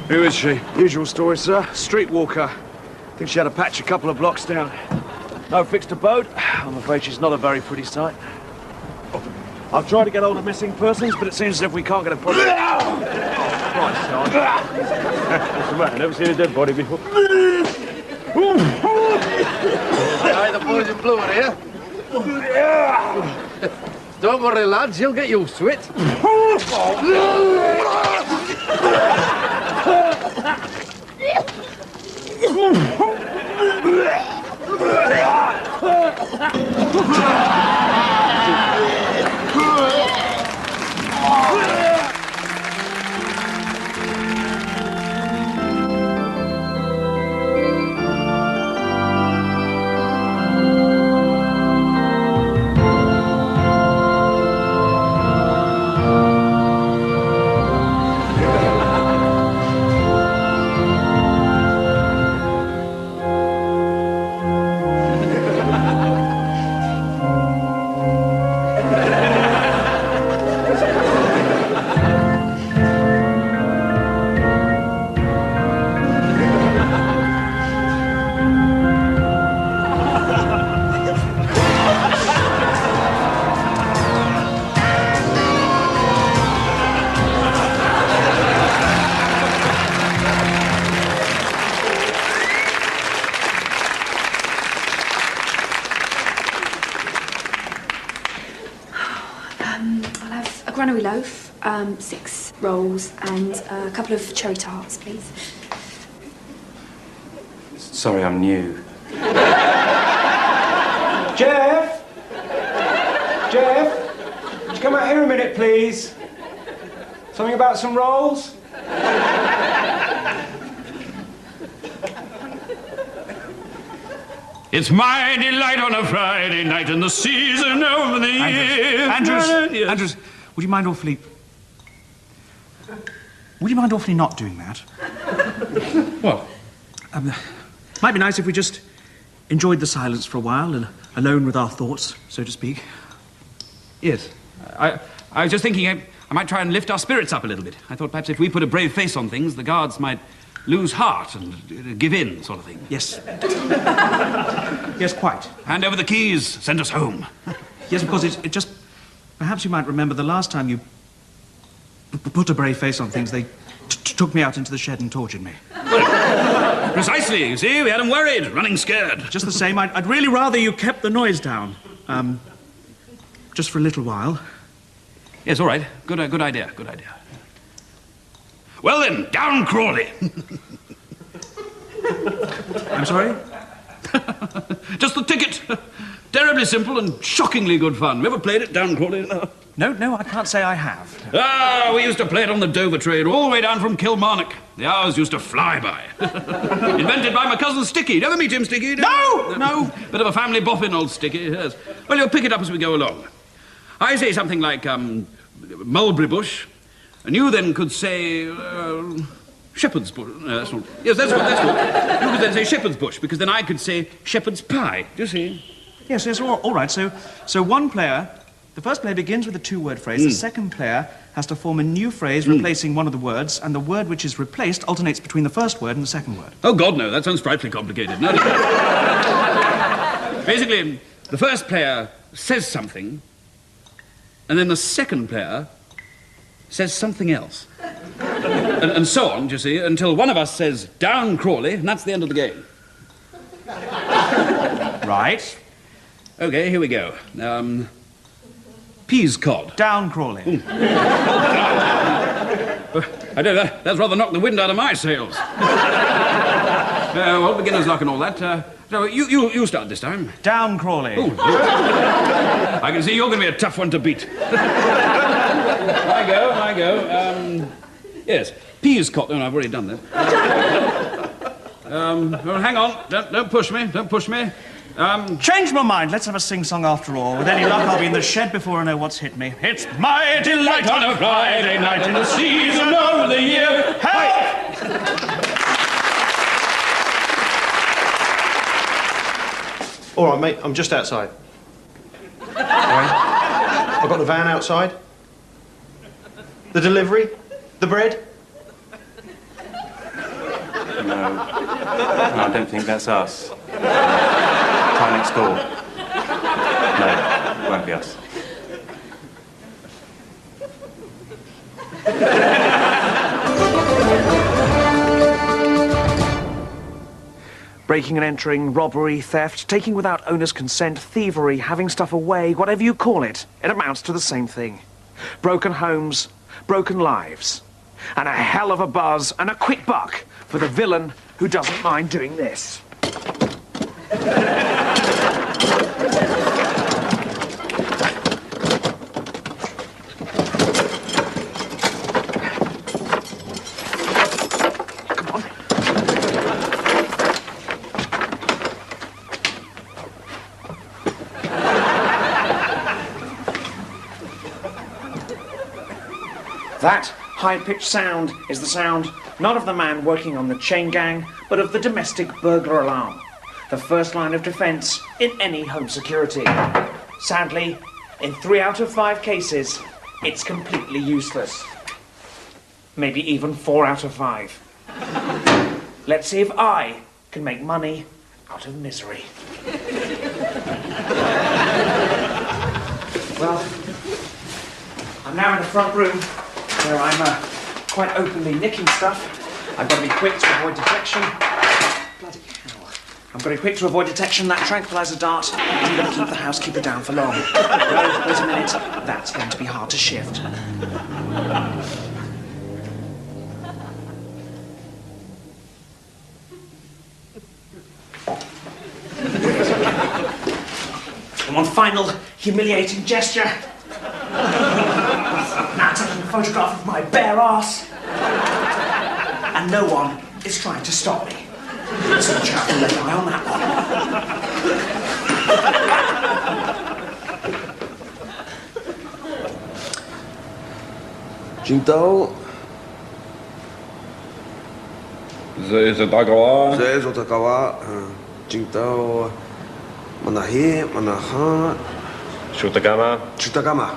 Who is she? Usual story, sir. Streetwalker. I think she had a patch a couple of blocks down. No fixed abode. I'm afraid she's not a very pretty sight. I've tried to get hold of missing persons, but it seems as if we can't get a problem. Oh, Christ, son. What's the matter? Never seen a dead body before. Aye, the boys in blue are here. Don't worry, lads, you'll get used to it. I'll have a granary loaf, 6 rolls, and a couple of cherry tarts, please. Sorry, I'm new. Jeff? Jeff? Would you come out here a minute, please? Something about some rolls? It's my delight on a Friday night in the season of the year. Andrews, would you mind awfully not doing that? What? Might be nice if we just enjoyed the silence for a while and alone with our thoughts, so to speak. Yes. I was just thinking I might try and lift our spirits up a little bit. I thought perhaps if we put a brave face on things, the guards might lose heart and give in, sort of thing. Yes. Yes, quite. Hand over the keys, send us home. Yes, because it just... Perhaps you might remember the last time you put a brave face on things, they took me out into the shed and tortured me. Well, precisely, you see, we had them worried, running scared. Just the same, I'd really rather you kept the noise down. Just for a little while. Yes, all right. Good idea, good idea. Well then, down Crawley. I'm sorry? Just the ticket. Terribly simple and shockingly good fun. Have you ever played it, down Crawley? No, I can't say I have. Ah, we used to play it on the Dover trade all the way down from Kilmarnock. The hours used to fly by. Invented by my cousin Sticky. Never meet him, Sticky? No! Bit of a family boffin, old Sticky, yes. Well, you'll pick it up as we go along. I say something like, mulberry bush, and you then could say, shepherd's bush. No, that's not... Yes, that's good. You could then say shepherd's bush, because then I could say shepherd's pie. Do you see? Yes, all right. So one player, the first player begins with a 2-word phrase. The second player has to form a new phrase replacing one of the words, and the word which is replaced alternates between the first word and the second word. Oh, God, no. That sounds frightfully complicated. No. Basically, the first player says something, and then the second player says something else. And so on, do you see, until one of us says, down Crawley, and that's the end of the game. Right. OK, here we go. Peas cod. Down Crawley. I don't know, that's rather knocked the wind out of my sails. Well, beginner's luck and all that. So you start this time. Down Crawley. Ooh, I can see you're going to be a tough one to beat. I go. Yes, peas cod. Oh, no, I've already done that. Well, hang on. Don't push me. Change my mind. Let's have a sing-song after all. With any luck, I'll be in the shed before I know what's hit me. It's my delight on a Friday night in the season of the year. Help! All right, mate, I'm just outside. All right. I've got the van outside. The delivery. The bread. No, I don't think that's us. Try next door. No, it won't be us. Breaking and entering, robbery, theft, taking without owner's consent, thievery, having stuff away, whatever you call it, it amounts to the same thing. Broken homes, broken lives, and a hell of a buzz and a quick buck for the villain who doesn't mind doing this. That high-pitched sound is the sound not of the man working on the chain gang, but of the domestic burglar alarm, the first line of defense in any home security. Sadly, in 3 out of 5 cases, it's completely useless. Maybe even 4 out of 5. Let's see if I can make money out of misery. Well, I'm now in the front room, where I'm quite openly nicking stuff. I've got to be quick to avoid detection. Bloody hell. I've got to be quick to avoid detection. That tranquilizer dart isn't going to keep the housekeeper down for long. No, wait a minute. That's going to be hard to shift. And one final humiliating gesture. Now taking a photograph of my bare ass. And no one is trying to stop me. So watch out and lay an eye on that one. Jinto. Zezotakawa. Jinto. Manahe, manaha. Shutagama. Shutagama.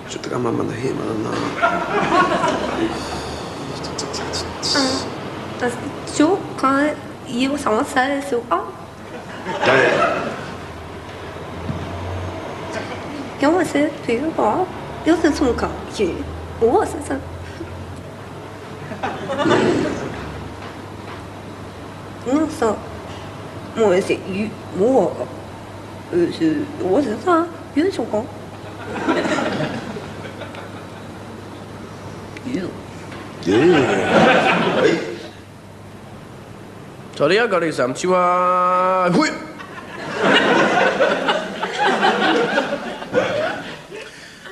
Shutagama manahe, manana. chú có yêu sống sao chú ốc有我是对我有是从考去我是什那时候我是与我是我是啥有什么有 Sorry, I got exam to hui.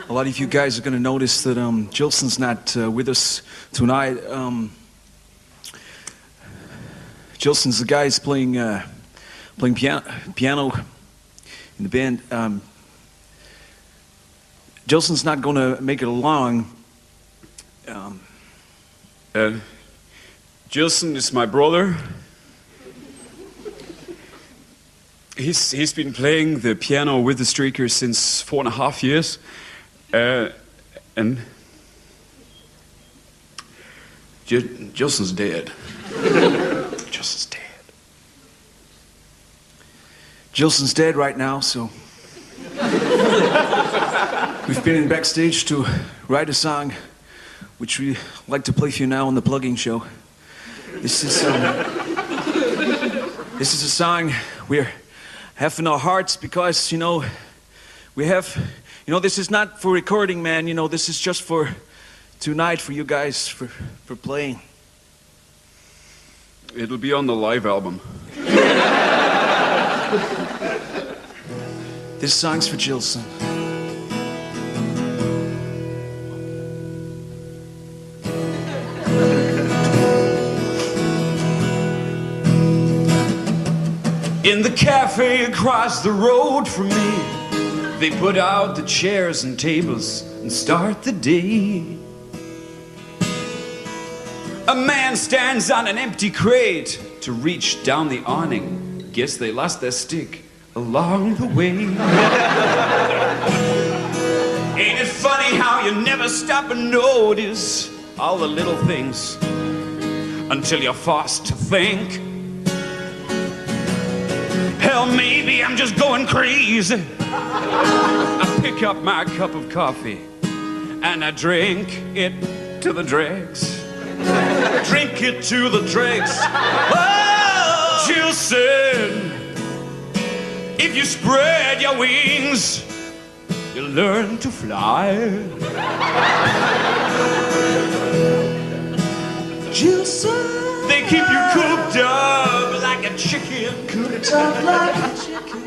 A lot of you guys are going to notice that Jilson's not with us tonight. Jilson's the guy who's playing piano in the band. Jilson's not going to make it along. Jilson is my brother. He's been playing the piano with the Streakers since 4.5 years. And Jilson's dead. Jilson's dead. Jilson's dead right now, so we've been in backstage to write a song which we like to play for you now on the plugging show. This is a song we're have in our hearts because, you know, we have, you know, this is not for recording, man, you know, this is just for tonight for you guys, for playing. It'll be on the live album. This song's for Jilson. In the cafe across the road from me, they put out the chairs and tables and start the day. A man stands on an empty crate to reach down the awning. Guess they lost their stick along the way. Ain't it funny how you never stop and notice all the little things until you're forced to think. Hell, maybe I'm just going crazy. I pick up my cup of coffee and I drink it to the dregs. Drink it to the dregs. Oh, Jill said, if you spread your wings, you learn to fly. Jill said, they keep you cooped up like a chicken. Cooped up like a chicken.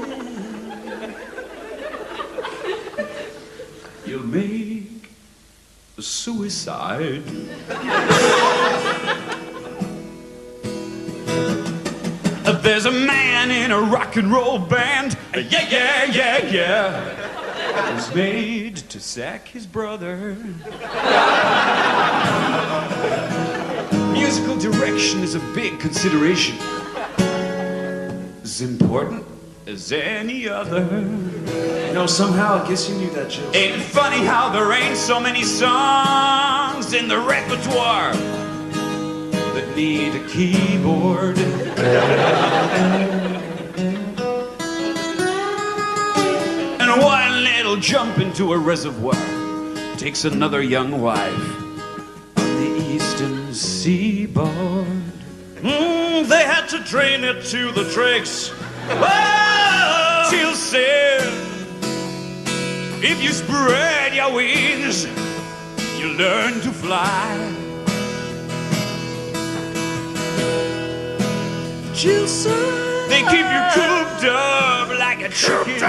You'll make a suicide. There's a man in a rock and roll band, yeah, yeah, yeah, yeah, who's made to sack his brother. Musical direction is a big consideration, as important as any other. You know, somehow I guess you knew that, Jill. Ain't it funny how there ain't so many songs in the repertoire that need a keyboard? And one little jump into a reservoir takes another young wife on the eastern seaboard. They had to train it to the tricks. Oh, Jill said, if you spread your wings, you learn to fly. Jill said, they keep you cooped up like a chicken.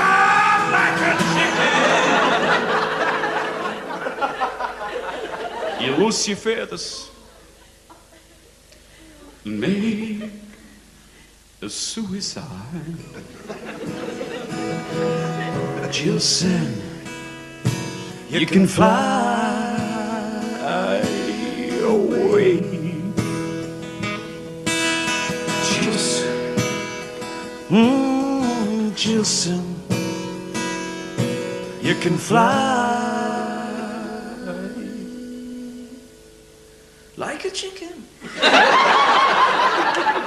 You lose your feathers, make a suicide. Jill said, you can fly away. Jill said, Jill said, you can fly like a chicken.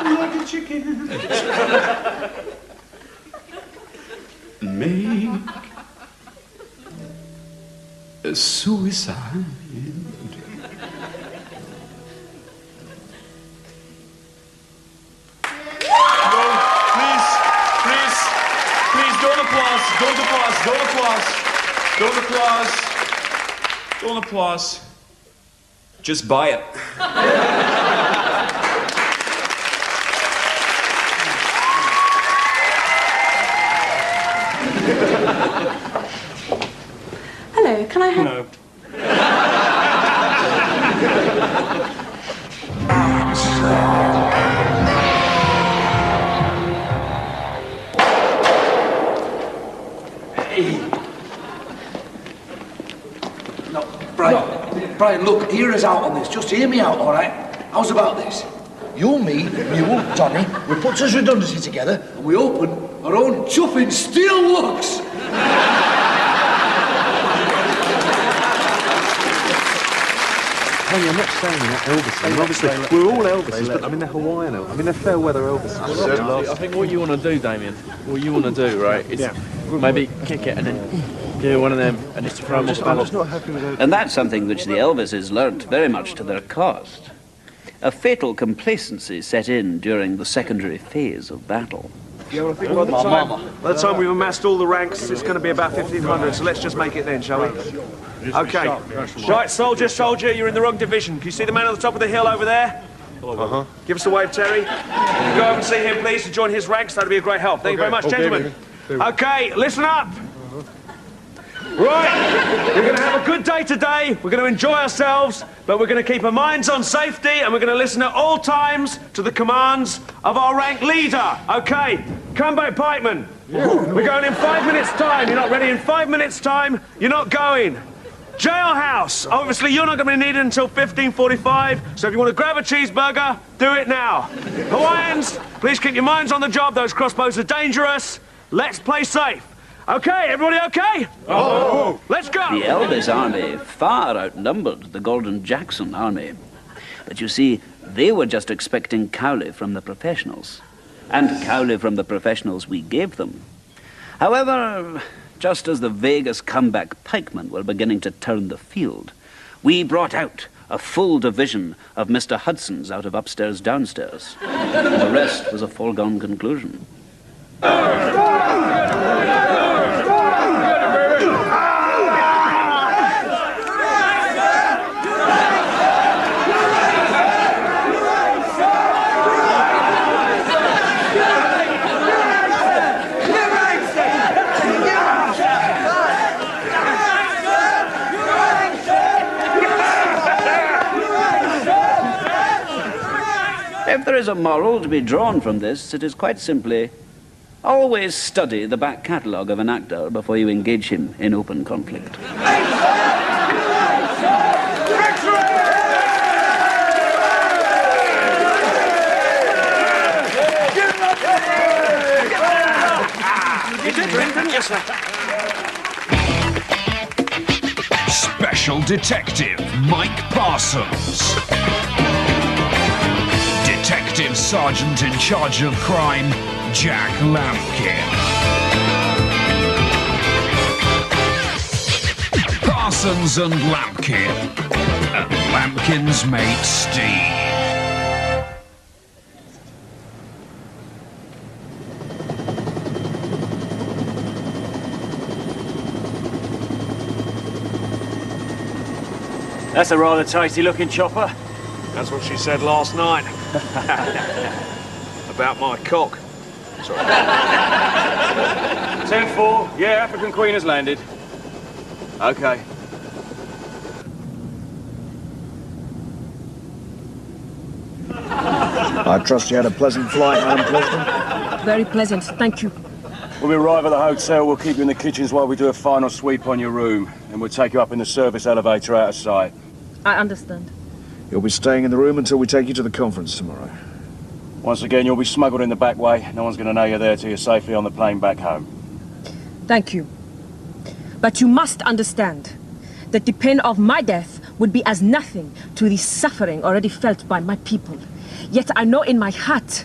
Like a chicken. Make a suicide. Please, don't applause, don't applause, don't applause, don't applause, don't applause. Just buy it. Hello, can I have... No. No, Brian. Brian, look, hear us out on this. Just hear me out, all right? How's about this? You, me, Mule, Johnny, we put us redundancy together and we open our own chuffing steel works. Tony, I'm not saying that Elvis. Obviously, we're all Elvises, but I mean they're Hawaiian Elvis. I mean they're fair weather Elvises. I think what you want to do, Damien, what you want to do, right, is maybe kick it and then do one of them and just throw more I'm just not happy with it. And that's something which the Elvises learnt very much to their cost. A fatal complacency set in during the secondary phase of battle. Yeah, well, I think by the time we've amassed all the ranks, it's going to be about 1,500, so let's just make it then, shall we? Okay. Right, soldier, you're in the wrong division. Can you see the man on the top of the hill over there? Uh-huh. Give us a wave, Terry. Can you go over and see him, please, to join his ranks? That'd be a great help. Thank you very much, gentlemen. Okay, listen up. Right, we're going to have a good day today. We're going to enjoy ourselves, but we're going to keep our minds on safety, and we're going to listen at all times to the commands of our rank leader. Okay, come back, pikemen. We're going in 5 minutes' time. You're not ready in 5 minutes' time. You're not going. Jailhouse. Obviously, you're not going to be needed until 15:45, so if you want to grab a cheeseburger, do it now. Hawaiians, please keep your minds on the job. Those crossbows are dangerous. Let's play safe. Okay, everybody okay? Oh. Let's go. The Elvis army far outnumbered the Golden Jackson army. But you see, They were just expecting Cowley from the professionals. And Cowley from the professionals we gave them. However, just as the Vegas comeback pikemen were beginning to turn the field, we brought out a full division of Mr. Hudson's out of upstairs downstairs. The rest was a foregone conclusion. If there is a moral to be drawn from this, it is quite simply, always study the back catalogue of an actor before you engage him in open conflict. Special Detective Mike Parsons. Detective Sergeant in charge of crime, Jack Lampkin. Parsons and Lampkin. And Lampkin's mate, Steve. That's a rather tasty-looking chopper. That's what she said last night. About my cock. Sorry. 10-4. Yeah, African Queen has landed. Okay. I trust you had a pleasant flight, Madam President. Very pleasant, thank you. When we arrive at the hotel, we'll keep you in the kitchens while we do a final sweep on your room. And we'll take you up in the service elevator out of sight. I understand. You'll be staying in the room until we take you to the conference tomorrow. Once again, you'll be smuggled in the back way. No one's going to know you're there till you're safely on the plane back home. Thank you. But you must understand that the pain of my death would be as nothing to the suffering already felt by my people. Yet I know in my heart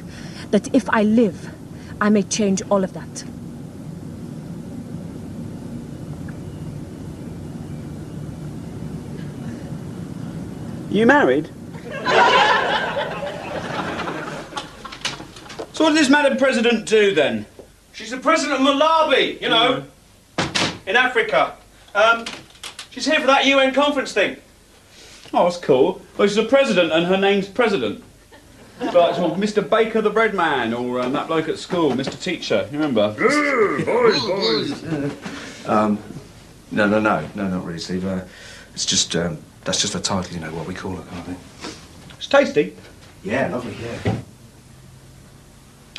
that if I live, I may change all of that. You married? So what did this Madam President do then? She's the president of Malawi, you know, in Africa. She's here for that UN conference thing. Oh, that's cool. Well, she's a president and her name's President. Like Mr. Baker the bread man, or that bloke at school, Mr. Teacher, you remember? Boys. No, not really, Steve. It's just, that's just a title, you know, what we call it, kind of thing. It's tasty. Yeah, lovely, yeah.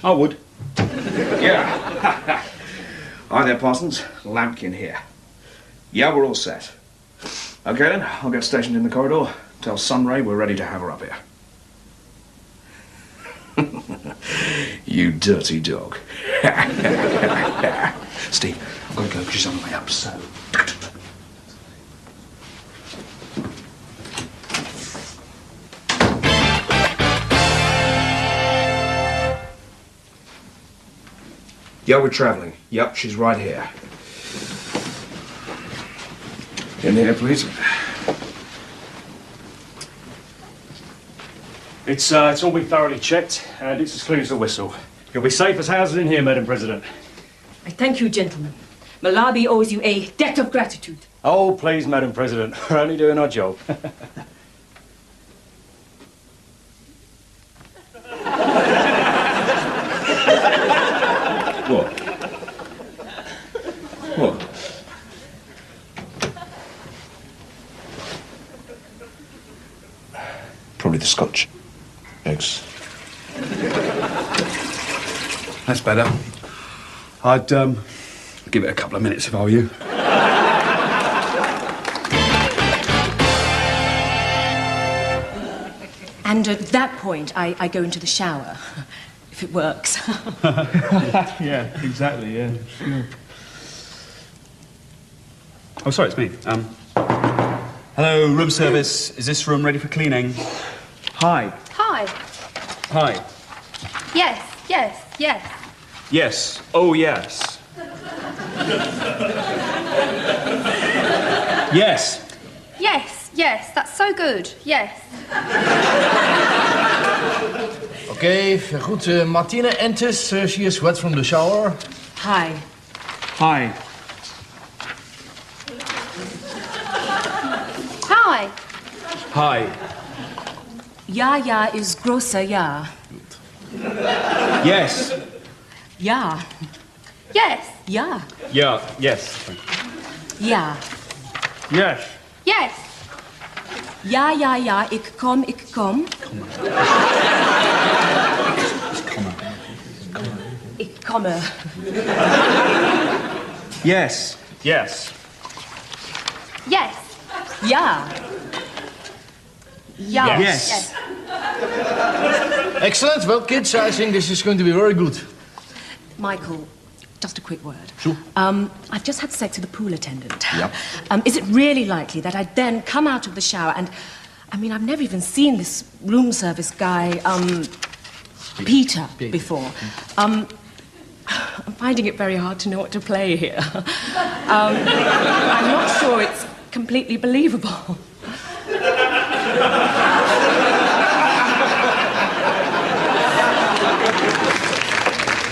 I would. Yeah. Hi there, Parsons. Lampkin here. Yeah, we're all set. Okay then, I'll get stationed in the corridor. Tell Sunray we're ready to have her up here. You dirty dog. Steve, I've got to go because she's on the way up, so... Yeah, we're travelling. Yep, she's right here. In here, please. It's all been thoroughly checked, and it's as clean as a whistle. You'll be safe as houses in here, Madam President. I thank you, gentlemen. Malawi owes you a debt of gratitude. Oh, please, Madam President. We're only doing our job. What? What? Probably the Scotch eggs. That's better. I'd give it a couple of minutes if I were you. And at that point, I go into the shower, if it works. Yeah, exactly, yeah. Oh, sorry, it's me. Hello, room service. Is this room ready for cleaning? Hi. Hi. Hi. Hi. Yes, yes, yes. Yes. Oh, yes. Yes. Yes, yes, that's so good. Yes. Okay, goed. Martina enters. She is wet from the shower. Hi. Hi. Hi. Hi. Ja is grosser ja. Yes. Ja. Yes. Ja. Yeah. Yes. Ja. Yes. Yes. Ja, ik kom. Ik komme. Yes. Yes. Yes. Ja. Ja. Yes. Excellent. Well, kids, I think this is going to be very good. Michael, just a quick word. Sure. I've just had sex with the pool attendant. Yep. Is it really likely that I'd then come out of the shower and... I mean, I've never even seen this room service guy, Peter, before. I'm finding it very hard to know what to play here. I'm not sure it's completely believable.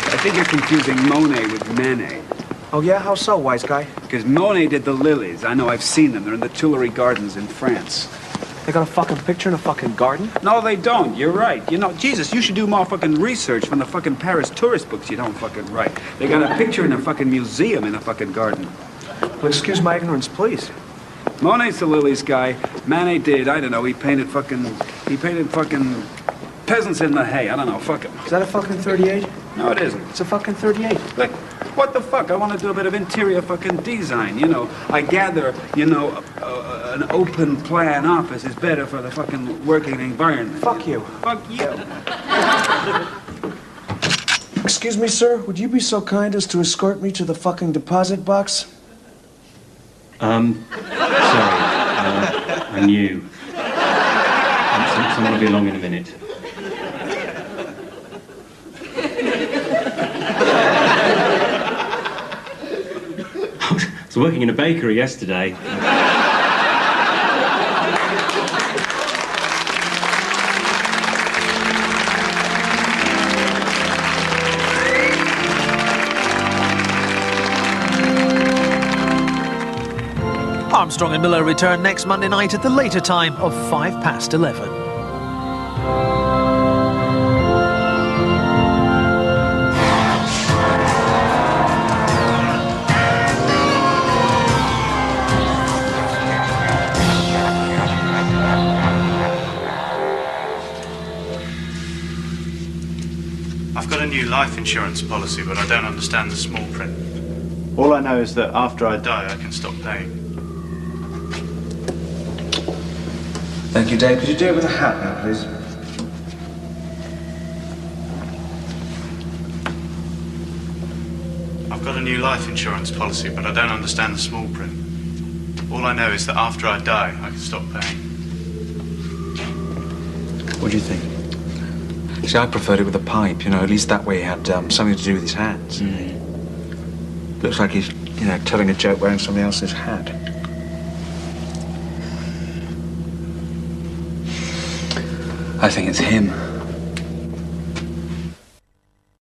I think you're confusing Monet with Manet. Oh, yeah? How so, wise guy? Because Monet did the lilies. I know, I've seen them. They're in the Tuileries Gardens in France. They got a fucking picture in a fucking garden? No, they don't. You're right. You know, Jesus, you should do more fucking research from the fucking Paris tourist books you don't fucking write. They got a picture in a fucking museum in a fucking garden. Well, excuse my ignorance, please. Monet's the lilies guy. Manet did, I don't know, he painted fucking peasants in the hay. I don't know, fuck him. Is that a fucking 38? No, it isn't. It's a fucking 38. Like, what the fuck? I want to do a bit of interior fucking design, you know. I gather, you know, an open plan office is better for the fucking working environment. Fuck you. Fuck you. Excuse me, sir. Would you be so kind as to escort me to the fucking deposit box? Sorry. I knew. Someone will be along in a minute. I was working in a bakery yesterday. Armstrong and Miller return next Monday night at the later time of 11:05. I've got a new life insurance policy, but I don't understand the small print. All I know is that after I die, I can stop paying. Thank you, Dave. Could you do it with a hat now, please? I've got a new life insurance policy, but I don't understand the small print. All I know is that after I die, I can stop paying. What do you think? See, I preferred it with a pipe, you know, at least that way he had something to do with his hands. Looks like he's, you know, telling a joke wearing somebody else's hat. I think it's him.